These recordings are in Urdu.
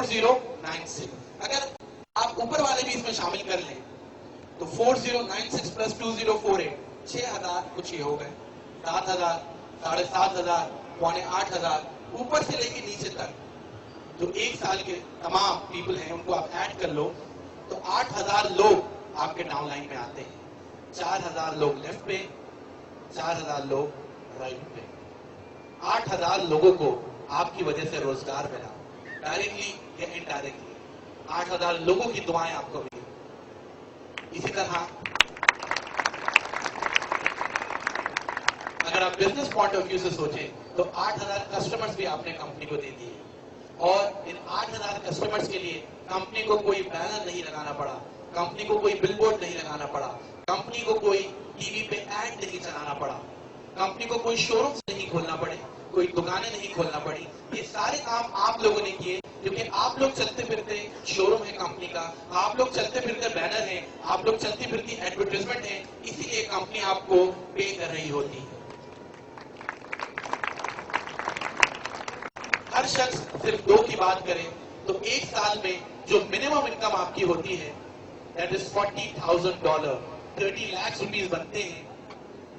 4096. اگر آپ اوپر والے بھی اس میں شامل کر لیں تو 4096 + 2048 6000 کچھ یہ ہو گئے 7000 7500 8500 اوپر سے لے کے نیچے تک جو ایک سال کے تمام پیپل ہیں ان کو آپ ایڈ کر لو تو 8000 لوگ آپ کے ڈاؤن لائن میں آتے ہیں. 4000 لوگ لیفٹ پہ 4000 لوگ رائٹ پہ. 8000 لوگوں کو آپ کی وجہ سے روزگار ملا ڈائریکٹلی یا انڈائریکٹلی. 8000 لوگوں کی دعائیں آپ کو ملی. اسی طرح اگر آپ بزنس پوائنٹ آف ویو سے سوچیں تو 8000 کسٹمرز بھی آپ نے کمپنی کو دے دیے اور ان 8000 کسٹمرز کے لیے کمپنی کو کوئی بینر نہیں لگانا پڑا, کمپنی کو کوئی بل بورڈ نہیں لگانا پڑا, کمپنی کو کوئی ٹی وی پہ ایڈ نہیں چلانا پڑا, کمپنی کو کوئی شو رومز نہیں کھولنا پڑے, کوئی دکانیں نہیں کھولنا پڑی. یہ سارے کام آپ لوگوں نے کیے کیونکہ آپ لوگ چلتے پھرتے شو روم ہے کمپنی کا, آپ لوگ چلتے پھرتے بینر ہیں, آپ لوگ چلتی پھرتی ایڈورٹائزمنٹ ہیں, اسی لیے کمپنی آپ کو پے کر رہی ہوتی ہے. ہر شخص صرف 2 کی بات کرے تو ایک سال میں جو منیمم انکم آپ کی ہوتی ہے دیٹ از $40,000 30 لاکھ روپیز بنتے ہیں.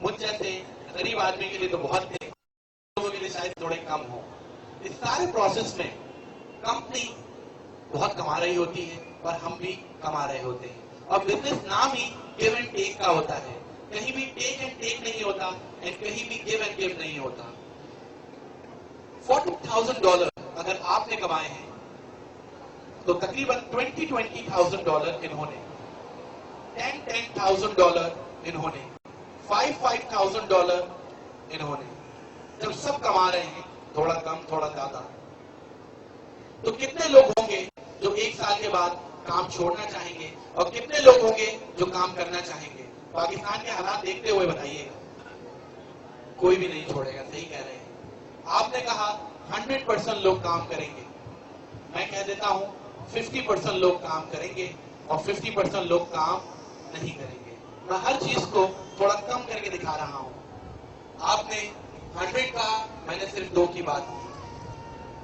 مجھ جیسے غریب آدمی کے لیے تو بہت ہے, لوگوں کے لیے شاید تھوڑے کم ہو. اس سارے پروسیس میں کمپنی بہت کما رہی ہوتی ہے اور ہم بھی کما رہے ہوتے ہیں. اور بزنس نام ہی گیو اینڈ ٹیک کا ہوتا ہے, کہیں بھی ٹیک اینڈ ٹیک نہیں ہوتا اینڈ کہیں بھی گیو اینڈ گیو نہیں ہوتا. $40,000 اگر آپ نے کمائے ہیں تو تقریباً $20,000 انہوں نے, $10,000 انہوں نے, $5,000 انہوں نے. جب سب کما رہے ہیں تھوڑا کم تھوڑا زیادہ تو کتنے لوگ ہوں گے جو ایک سال کے بعد کام چھوڑنا چاہیں گے اور کتنے لوگ ہوں گے جو کام کرنا چاہیں گے؟ پاکستان کے حالات دیکھتے ہوئے بتائیے گا. کوئی بھی نہیں چھوڑے گا. صحیح کہہ رہے ہیں. آپ نے کہا 100% لوگ کام کریں گے, میں کہہ دیتا ہوں 50% لوگ کام کریں گے اور 50% لوگ کام نہیں کریں گے. میں ہر چیز کو تھوڑا کم کر کے دکھا رہا ہوں. آپ نے 100 کہا, میں نے صرف 2 کی بات کی.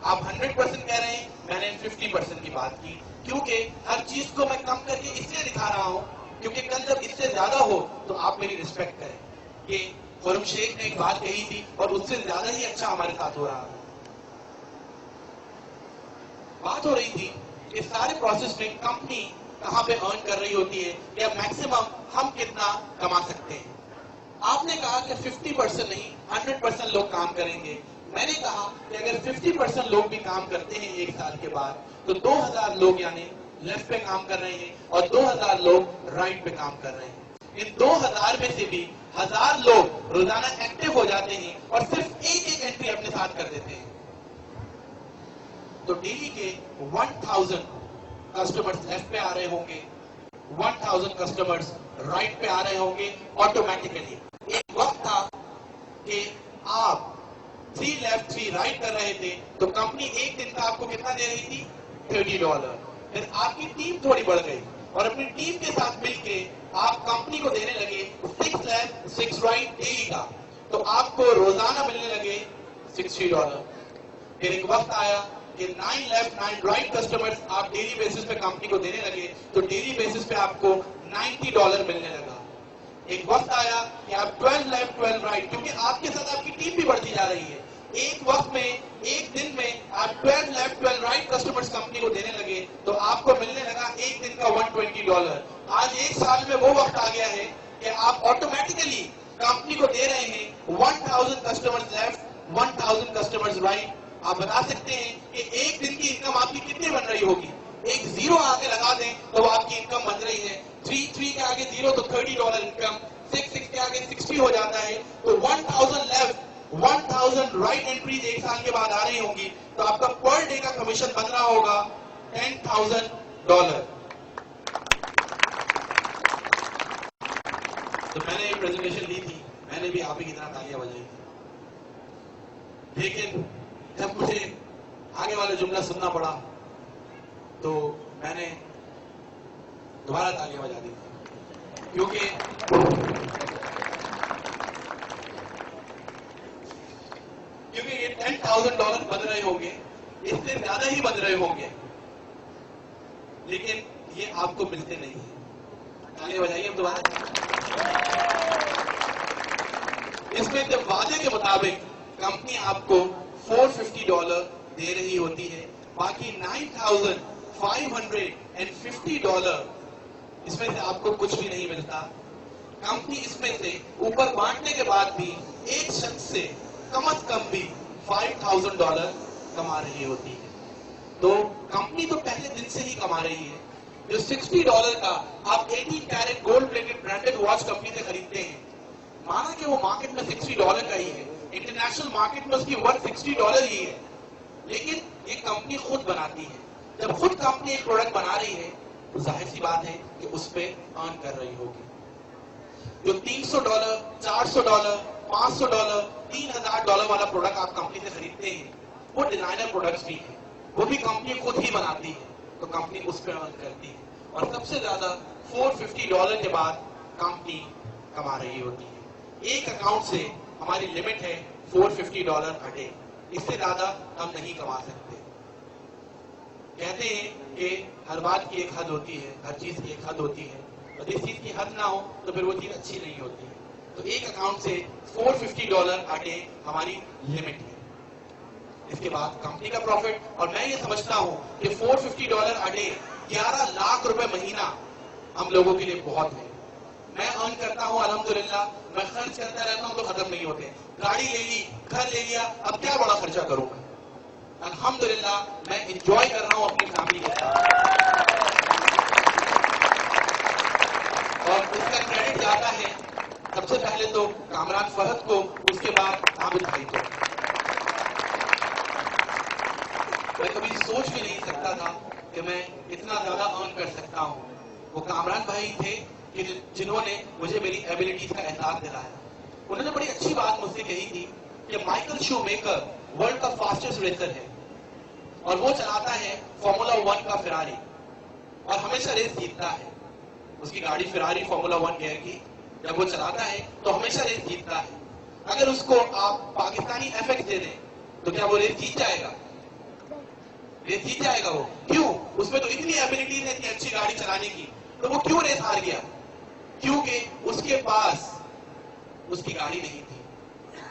آپ 100% کہہ رہے ہیں, میں نے 50% کی بات کی. کیونکہ ہر چیز کو میں کم کر کے اس لیے دکھا رہا ہوں کیونکہ کل جب اس سے زیادہ ہو تو آپ میری رسپیکٹ کریں کہ خرم شیخ نے ایک بات کہی تھی اور اس سے زیادہ ہی اچھا ہمارے ساتھ ہو رہا ہے. بات ہو رہی تھی کہ سارے پروسیس میں کمپنی کہاں پہ ارن کر رہی ہوتی ہے یا میکسیمم ہم کتنا کما سکتے ہیں. آپ نے کہا کہ 50% نہیں 100% لوگ کام کریں گے. میں نے کہا کہ اگر 50% لوگ بھی کام کرتے ہیں ایک سال کے بعد تو 2000 لوگ یعنی لیفٹ پہ کام کر رہے ہیں اور 2000 لوگ رائٹ پہ کام کر رہے ہیں. ان 2000 میں سے بھی 1000 لوگ روزانہ ایکٹیو ہو جاتے ہیں اور صرف ایک انٹری اپنے ساتھ کر دیتے ہیں. تو ڈیلی کے 1000 کسٹمرز لیفٹ پہ آ رہے ہوں گے, 1000 کسٹمرز رائٹ پہ آ رہے ہوں گے آٹومیٹیکلی. ایک وقت تھا کہ آپ 3 لیفٹ 3 رائٹ کر رہے تھے تو کمپنی ایک دن کا آپ کو کتنا دے رہی تھی؟ $30. پھر آپ کی ٹیم تھوڑی بڑھ گئی اور اپنی ٹیم کے ساتھ مل کے آپ کمپنی کو دینے لگے 6 لیفٹ 6 رائٹ ڈیلی کا, تو آپ کو روزانہ ملنے لگے $60. پھر ایک وقت آیا کہ 9 لیفٹ 9 رائٹ کسٹمرز آپ ڈیلی بیسس پہ کمپنی کو دینے لگے تو ڈیلی بیسس پہ آپ کو $90 ملنے لگا. ایک وقت آیا کہ آپ 12 لیفٹ 12 رائٹ, کیونکہ آپ کے ساتھ آپ کی ٹیم بھی بڑھتی جا رہی ہے. ایک وقت میں ایک دن میں آپ 12 لیفٹ 12 رائٹ کسٹمرز کمپنی کو دینے لگے تو آپ کو ملنے لگا ایک دن کا $120. آج ایک سال میں وہ وقت آ گیا ہے کہ آپ آٹومیٹیکلی کمپنی کو دے رہے ہیں 1000 کسٹمرز لیفٹ 1000 کسٹمرز رائٹ. آپ بتا سکتے ہیں کہ ایک دن کی انکم آپ کی کتنی بن رہی ہوگی؟ ایک زیرو آگے لگا دیں تو آپ کی انکم بن رہی ہے 3 کے آگے زیرو تو $30 انکم, 6 کے آگے 60 ہو جاتا ہے تو 1000 لیفٹ 1000 رائٹ انٹریز ایک سال کے بعد آ رہی ہوں گی تو آپ کا پر ڈے کا کمیشن بن رہا ہوگا $10,000. تو میں نے ایک پریزنٹیشن لی تھی, میں نے بھی آپ ہی کی طرح تالیاں بجائی تھی, لیکن جب مجھے آگے والا جملہ سننا پڑا تو میں نے دوبارہ تالیاں بجا دی تھی کیونکہ یہ $10,000 بن رہے ہوں گے, اس سے زیادہ ہی بن رہے ہوں گے. لیکن یہ آپ کو ملتے نہیں ہیں. تالی بجائیے اب دوبارہ. اس میں جب وعدے کے مطابق کمپنی آپ کو $450 دے رہی ہوتی ہے, باقی $9,550 اس میں سے آپ کو کچھ بھی نہیں ملتا. کمپنی اس میں سے اوپر بانٹنے کے بعد بھی ایک شخص سے کم از کم بھی $5,000 کما رہی ہوتی ہے. تو کمپنی تو پہلے دن سے ہی کما رہی ہے. جو $60 کا آپ 18 carat gold plated branded watch company سے خریدتے ہیں, مانا کہ وہ مارکیٹ میں $60 کا ہی ہے, انٹرنیشنل مارکیٹ میں اس کی ورتھ $60 ہی ہے, لیکن یہ کمپنی خود بناتی ہے. جب خود کمپنی ایک پروڈکٹ بنا رہی ہے تو ظاہر سی بات ہے کہ اس پہ ارن کر رہی ہوگی. جو $300, $400, $500, $3,000 والا پروڈکٹ آپ کمپنی سے خریدتے ہیں, وہ ڈیزائنر پروڈکٹس بھی ہیں, وہ بھی کمپنی خود ہی بناتی ہے, تو کمپنی اس پہ ارن کرتی ہے. اور سب سے زیادہ $450 کے بعد کمپنی کما رہی ہوتی ہے. ایک اکاؤنٹ سے ہماری لمٹ ہے $450 a day, اس سے زیادہ ہم نہیں کما سکتے. کہتے ہیں کہ ہر بات کی ایک حد ہوتی ہے, ہر چیز کی ایک حد ہوتی ہے, اور جس چیز کی حد نہ ہو تو پھر وہ چیز اچھی نہیں ہوتی ہے. تو ایک اکاؤنٹ سے $450 a day ہماری لمٹ ہے. اس کے بعد کمپنی کا پروفٹ, اور میں یہ سمجھتا ہوں کہ $450 a day 11 لاکھ روپے مہینہ ہم لوگوں کے لیے بہت ہے. میں ارن کرتا ہوں الحمدللہ, میں خرچ کرتا رہتا ہوں تو ختم نہیں ہوتے. گاڑی لے لی, گھر لے لیا, اب کیا بڑا خرچہ کروں گا. الحمدللہ میں انجوائے کر رہا ہوں اپنی فیملی کے ساتھ, اور اس کا کریڈٹ جاتا ہے سب سے پہلے تو کامران فہد کو, اس کے بعد عابد بھائی کو. میں کبھی سوچ بھی نہیں سکتا تھا کہ میں اتنا زیادہ ارن کر سکتا ہوں. وہ کامران بھائی تھے کہ جنہوں نے مجھے میری ایبلٹیز کا احساس دلایا. انہوں نے بڑی اچھی بات مجھ سے کہی تھی کہ مائیکل شو میکر ورلڈ کا فاسٹسٹ ریسر ہے, اور وہ چلاتا ہے فارمولا 1 کا فراری, اور ہمیشہ ریس جیتتا ہے. اس کی گاڑی فراری فارمولا 1 گیئر کی, جب وہ چلاتا ہے تو ہمیشہ ریس جیتتا ہے. اگر اس کو آپ پاکستانی ایف ایکس دے دیں تو کیا وہ ریس جیت جائے گا؟ ریس جیت جائے گا وہ. کیوں؟ اس میں تو اتنی ایبلٹیز ہے اتنی اچھی گاڑی چلانے کی, تو وہ کیوں ریس ہار گیا؟ کیونکہ اس کے پاس اس کی گاڑی نہیں تھی,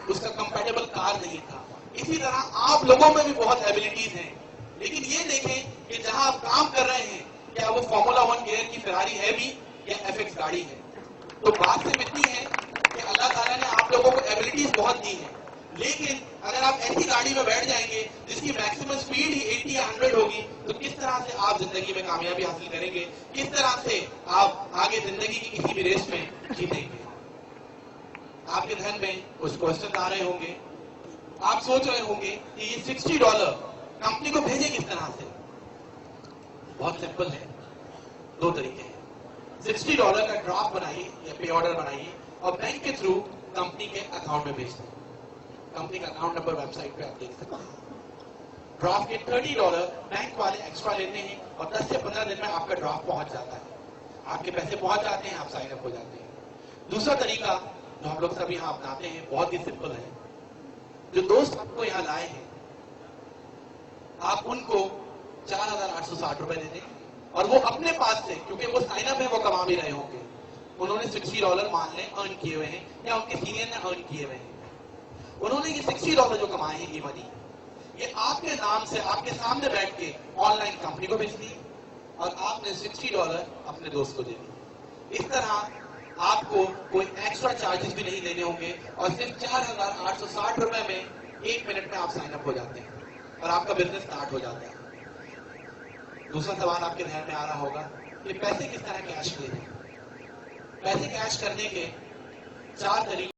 اس کا کمپیٹیبل کار نہیں تھا. اسی طرح آپ لوگوں میں بھی بہت ایبلٹیز ہیں, لیکن یہ دیکھیں کہ جہاں آپ کام کر رہے ہیں کیا وہ فارمولا 1 گیئر کی فراری ہے بھی یا ایف ایکس گاڑی ہے. تو بات صرف اتنی ہے کہ اللہ تعالیٰ نے آپ لوگوں کو ایبلٹیز بہت دی ہیں, لیکن اگر آپ ایسی گاڑی میں بیٹھ جائیں گے جس کی میکسیمم سپیڈ ہی 80 یا 100 ہوگی, تو کس طرح سے آپ زندگی میں کامیابی حاصل کریں گے؟ کس طرح سے آپ آگے زندگی کی کسی بھی ریس میں جیتیں گے؟ آپ کے ذہن میں کچھ کوشچن آ رہے ہوں گے. آپ سوچ رہے ہوں گے کہ یہ $60 کمپنی کو بھیجے کس طرح سے. بہت سمپل ہے, 2 طریقے ہیں. $60 کا ڈرافٹ بنائیے یا پے آرڈر بنائیے اور بینک کے تھرو کمپنی کے اکاؤنٹ میں بھیج دیں. کمپنی کا اکاؤنٹ نمبر ویب سائٹ پہ آپ دیکھ سکتے ہیں. ڈرافٹ کے $30 بینک والے ایکسٹرا لیتے ہیں, اور 10 سے 15 دن میں آپ کا ڈرافٹ پہنچ جاتا ہے. آپ کے پیسے پہنچ جاتے ہیں, آپ سائن اپ ہو جاتے ہیں. دوسرا طریقہ جو ہم لوگ سب یہاں اپناتے ہیں بہت ہی سمپل ہے. جو دوست آپ کو یہاں لائے ہیں, آپ ان کو $4,860 دے دیں, اور وہ اپنے پاس سے, کیونکہ وہ سائن اپ ہے, وہ کما بھی رہے ہوں گے, انہوں نے $60 مان لیں ارن کیے ہوئے ہیں, یا ان کے سینئر نے ارن کیے ہوئے ہیں. انہوں نے یہ $60 جو کمائے ہیں, یہ منی, یہ آپ کے نام سے آپ کے سامنے بیٹھ کے آن لائن کمپنی کو بھیج دی, اور آپ نے $60 اپنے دوست کو دے دی. اس طرح آپ کو کوئی ایکسٹرا چارجز بھی نہیں دینے ہوں گے, اور صرف $4,860 میں 1 منٹ میں آپ سائن اپ ہو جاتے ہیں, اور آپ کا بزنس اسٹارٹ ہو جاتا ہے. دوسرا سوال آپ کے ذہن میں آ رہا ہوگا کہ پیسے کس طرح کیش کیے جائیں. پیسے کیش کرنے کے 4 طریقے